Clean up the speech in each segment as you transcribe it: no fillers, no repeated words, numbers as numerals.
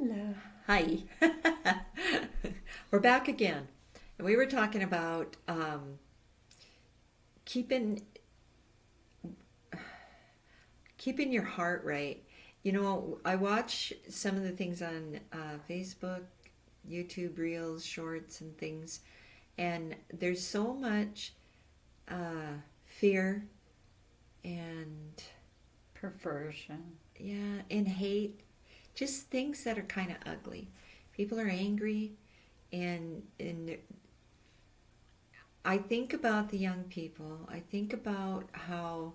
Hello. Hi. We're back again. And we were talking about keeping keeping your heart right. You know, I watch some of the things on Facebook, YouTube Reels, Shorts, and things, and there's so much fear and Perversion. yeah, and hate, just things that are kind of ugly. People are angry, and I think about the young people. I think about how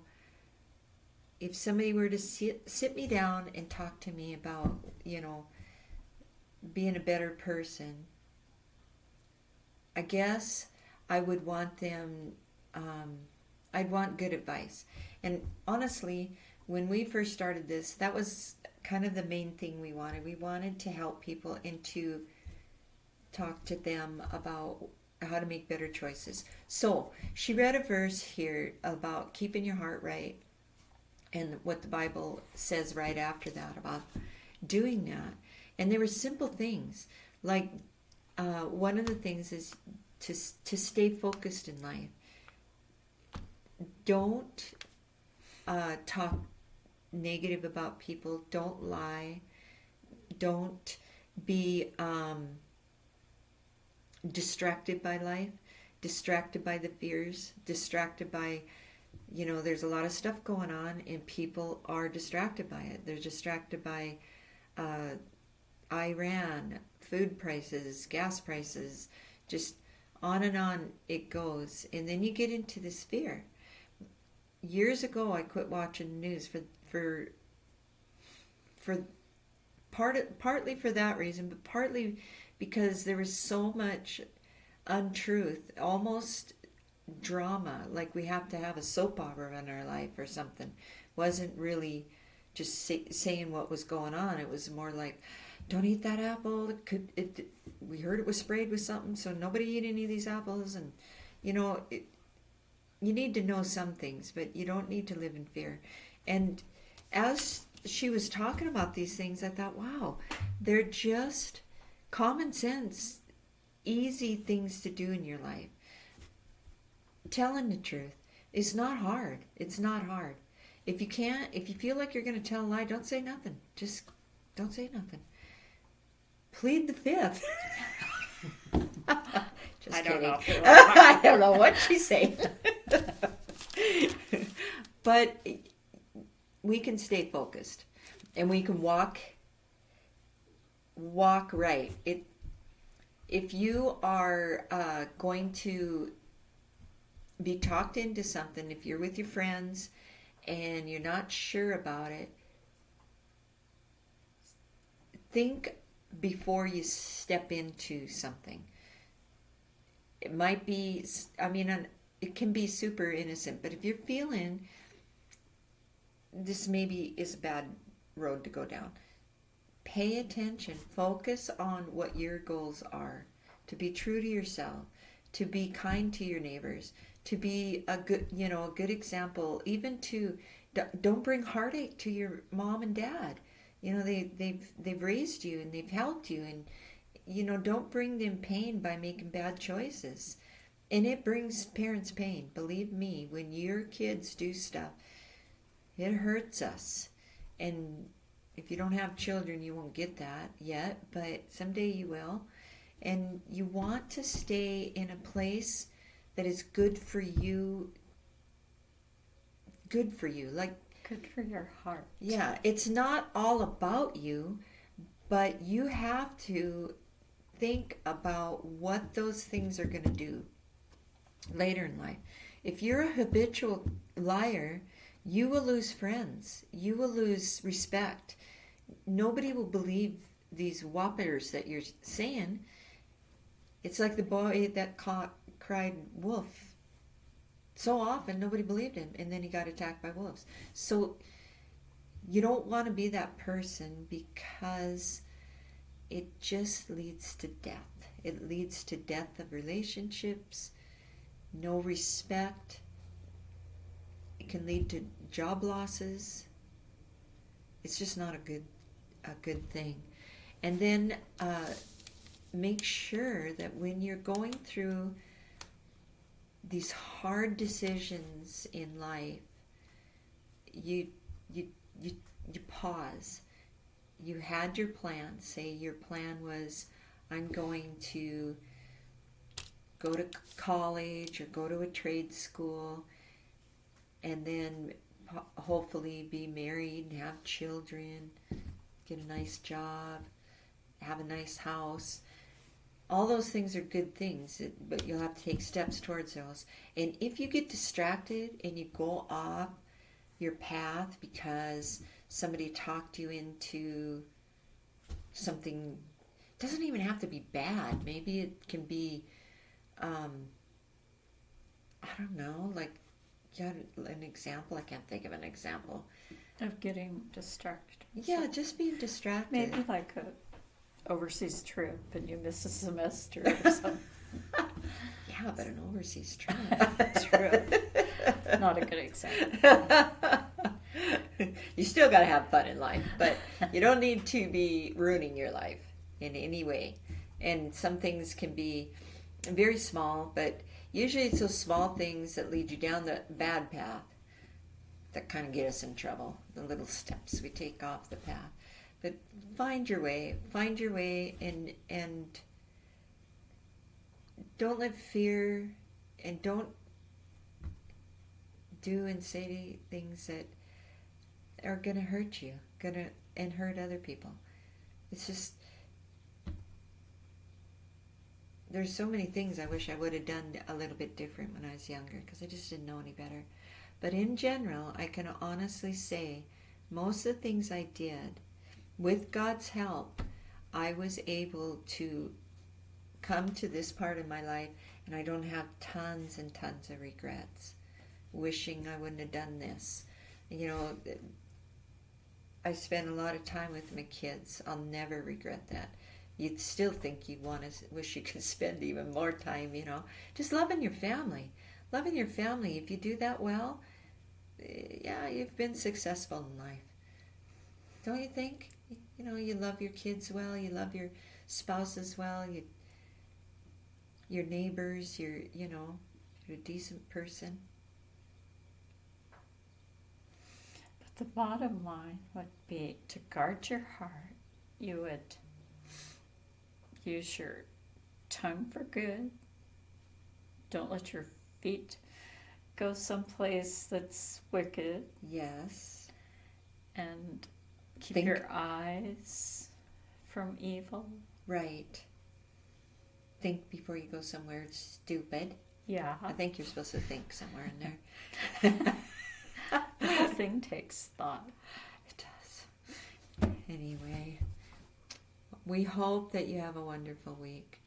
if somebody were to sit me down and talk to me about, being a better person, I guess I would want them, I'd want good advice. And honestly, when we first started this, that was kind of the main thing we wanted. We wanted to help people and to talk to them about how to make better choices. So she read a verse here about keeping your heart right and what the Bible says right after that about doing that. And there were simple things like one of the things is to stay focused in life. Don't talk negative about people. Don't lie. Don't be distracted by life, distracted by the fears, distracted by, there's a lot of stuff going on and people are distracted by it. They're distracted by Iran, food prices, gas prices, just on it goes. And then you get into this fear. Years ago, I quit watching the news for partly for that reason, but partly because there was so much untruth, almost drama, like we have to have a soap opera in our life or something. Wasn't really just saying what was going on. It was more like, don't eat that apple. We heard it was sprayed with something, so nobody eat any of these apples. And you need to know some things, but you don't need to live in fear. And as she was talking about these things, I thought, wow, they're just common sense, easy things to do in your life. Telling the truth is not hard. It's not hard. If you feel like you're going to tell a lie, don't say nothing. Just don't say nothing. Plead the fifth. Just I kidding. don't know. I don't know what she's saying. But we can stay focused and we can walk right. If you are going to be talked into something, if you're with your friends and you're not sure about it, think before you step into something. It might be, it can be super innocent, but if you're feeling this maybe is a bad road to go down, pay attention, focus on what your goals are, to be true to yourself, to be kind to your neighbors, to be a good example, even to don't bring heartache to your mom and dad. They've raised you and they've helped you, and don't bring them pain by making bad choices. And it brings parents pain. Believe me, when your kids do stuff, it hurts us. And if you don't have children, you won't get that yet, but someday you will. And you want to stay in a place that is good for you. Like, Good for your heart. yeah, it's not all about you, but you have to think about what those things are going to do later in life. If you're a habitual liar, you will lose friends. You will lose respect. Nobody will believe these whoppers that you're saying. It's like the boy that cried wolf. So often, nobody believed him, and then he got attacked by wolves. So you don't want to be that person, because it just leads to death. It leads to death of relationships, no respect. It can lead to job losses. It's just not a good thing. And then make sure that when you're going through these hard decisions in life, you pause. You had your plan. Say your plan was, I'm going to go to college or go to a trade school and then hopefully be married and have children, get a nice job, have a nice house. All those things are good things, but you'll have to take steps towards those. And if you get distracted and you go off your path because somebody talked you into something, it doesn't even have to be bad. Maybe it can be, I don't know, like, you had an example. I can't think of an example. Of getting distracted. Yeah, just being distracted. Maybe like a overseas trip and you miss a semester or something. Yeah, but an overseas trip. True. Not a good example. You still got to have fun in life, but you don't need to be ruining your life in any way. And some things can be very small, but usually it's those small things that lead you down the bad path that kind of get us in trouble, the little steps we take off the path. But find your way, and don't let fear, and don't do and say things that are going to hurt you, and hurt other people. It's just, there's so many things I wish I would have done a little bit different when I was younger, because I just didn't know any better. But in general, I can honestly say most of the things I did, with God's help, I was able to come to this part of my life, and I don't have tons and tons of regrets, wishing I wouldn't have done this. You know, I spent a lot of time with my kids. I'll never regret that. You'd still think you want to, wish you could spend even more time, you know. Just loving your family. Loving your family. If you do that well, yeah, you've been successful in life. Don't you think? You know, you love your kids well, you love your spouses well, your neighbors, you're a decent person. But the bottom line would be to guard your heart. You would use your tongue for good. Don't let your feet go someplace that's wicked. Yes. And keep your eyes from evil. Right. Think before you go somewhere stupid. Yeah. I think you're supposed to think somewhere in there. The whole thing takes thought. It does. Anyway, we hope that you have a wonderful week.